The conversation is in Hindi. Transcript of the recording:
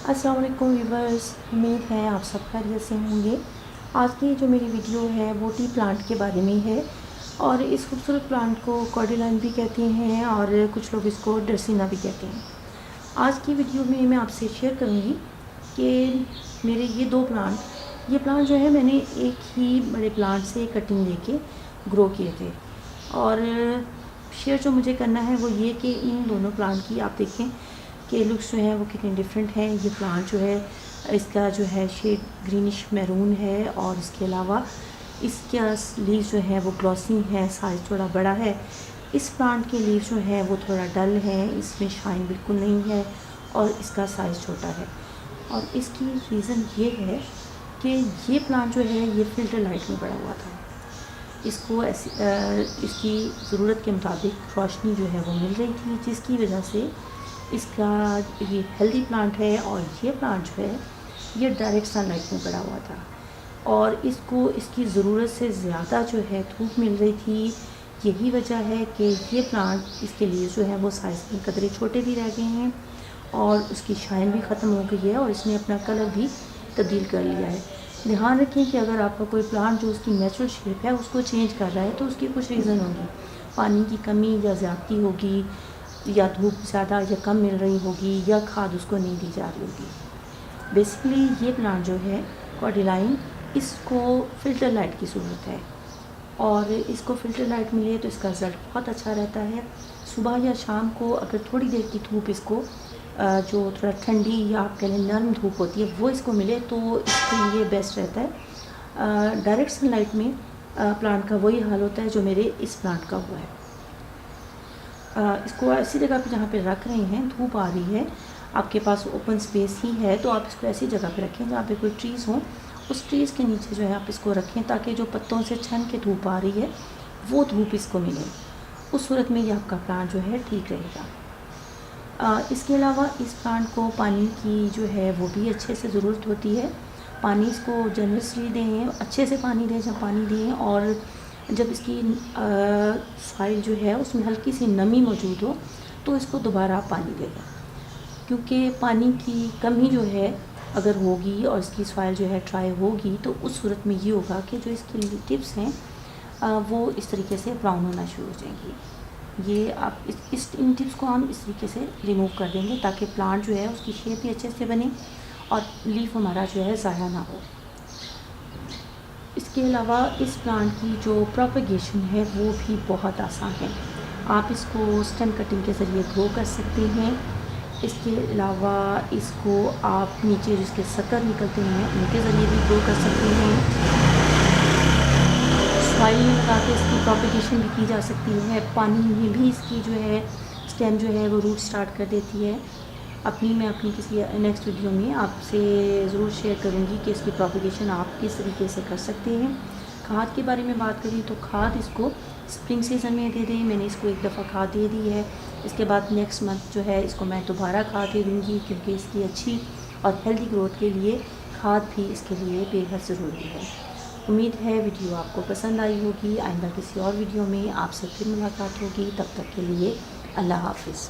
अस्सलाम वालेकुम व्यूवर्स, उम्मीद है आप सब खैरियत से होंगे। आज की जो मेरी वीडियो है वो टी प्लांट के बारे में है और इस खूबसूरत प्लांट को कॉर्डिलाइन भी कहते हैं और कुछ लोग इसको ड्रेसिना भी कहते हैं। आज की वीडियो में मैं आपसे शेयर करूंगी कि मेरे ये प्लांट जो है मैंने एक ही बड़े प्लांट से कटिंग लेके ग्रो किए थे और शेयर जो मुझे करना है वो ये कि इन दोनों प्लांट की आप देखें कि लुक्स जो है वो कितने डिफरेंट हैं। ये प्लांट जो है इसका जो है शेड ग्रीनिश मैरून है और इसके अलावा इसका लीव्स जो है वो ग्लॉसी है, साइज़ थोड़ा बड़ा है। इस प्लांट के लीव्स जो है वो थोड़ा डल है, इसमें शाइन बिल्कुल नहीं है और इसका साइज़ छोटा है। और इसकी रीज़न ये है कि ये प्लांट जो है ये फिल्टर लाइट में बड़ा हुआ था। इसको इसकी ज़रूरत के मुताबिक रोशनी जो है वो मिल रही थी, जिसकी वजह से इसका ये हेल्दी प्लांट है। और ये प्लांट जो है ये डायरेक्ट सनलाइट में पड़ा हुआ था और इसको इसकी ज़रूरत से ज़्यादा जो है धूप मिल रही थी। यही वजह है कि ये प्लांट इसके लिए जो है वो साइज़ में कदरे छोटे भी रह गए हैं और उसकी शाइन भी ख़त्म हो गई है और इसने अपना कलर भी तब्दील कर लिया है। ध्यान रखें कि अगर आपका कोई प्लांट जो उसकी नेचुरल शेप है उसको चेंज कर रहा है तो उसकी कुछ रीज़न होगी, पानी की कमी या ज़्यादती होगी या धूप ज़्यादा या कम मिल रही होगी या खाद उसको नहीं दी जा रही होगी। बेसिकली ये प्लांट जो है कॉर्डिलाइन, इसको फ़िल्टर लाइट की ज़रूरत है और इसको फ़िल्टर लाइट मिले तो इसका रिज़ल्ट बहुत अच्छा रहता है। सुबह या शाम को अगर थोड़ी देर की धूप इसको जो थोड़ा ठंडी या आप कह लें नर्म धूप होती है वो इसको मिले तो इसके लिए बेस्ट रहता है। डायरेक्ट सनलाइट में प्लांट का वही हाल होता है जो मेरे इस प्लांट का हुआ है। इसको ऐसी जगह पे जहाँ पे रख रहे हैं, धूप आ रही है, आपके पास ओपन स्पेस ही है तो आप इसको ऐसी जगह पे रखें जहाँ पे कोई ट्रीज़ हों। उस ट्रीज़ के नीचे जो है आप इसको रखें ताकि जो पत्तों से छन के धूप आ रही है वो धूप इसको मिले। उस सूरत में ये आपका प्लांट जो है ठीक रहेगा। इसके अलावा इस प्लांट को पानी की जो है वो भी अच्छे से ज़रूरत होती है। पानी इसको जनरसली दें, अच्छे से पानी दें जब पानी दें और जब इसकी सॉइल जो है उसमें हल्की सी नमी मौजूद हो तो इसको दोबारा आप पानी दें, क्योंकि पानी की कमी जो है अगर होगी और इसकी सॉइल जो है ड्राई होगी तो उस सूरत में ये होगा कि जो इसकी टिप्स हैं वो इस तरीके से ब्राउन होना शुरू हो जाएंगी। ये आप इन टिप्स को हम इस तरीके से रिमूव कर देंगे ताकि प्लांट जो है उसकी शेप भी अच्छे से बने और लीफ हमारा जो है ज़ाया ना हो। इसके अलावा इस प्लांट की जो प्रोपगेशन है वो भी बहुत आसान है। आप इसको स्टेम कटिंग के ज़रिए ग्रो कर सकते हैं। इसके अलावा इसको आप नीचे जिसके सतर निकलते हैं उनके ज़रिए भी ग्रो कर सकते हैं। सॉइल में लगा के इसकी प्रोपगेशन भी की जा सकती है। पानी में भी इसकी जो है स्टेम जो है वो रूट स्टार्ट कर देती है। मैं अपनी किसी नेक्स्ट वीडियो में आपसे ज़रूर शेयर करूँगी कि इसकी प्रोपगेशन आप किस तरीके से कर सकते हैं। खाद के बारे में बात करें तो खाद इसको स्प्रिंग सीज़न में दे दें। मैंने इसको एक दफ़ा खाद दे दी है, इसके बाद नेक्स्ट मंथ जो है इसको मैं दोबारा खाद दे दूँगी क्योंकि इसकी अच्छी और हेल्दी ग्रोथ के लिए खाद भी इसके लिए बेहद ज़रूरी है। उम्मीद है वीडियो आपको पसंद आई होगी। आइंदा किसी और वीडियो में आपसे फिर मुलाकात होगी। तब तक के लिए अल्लाह हाफ़िज़।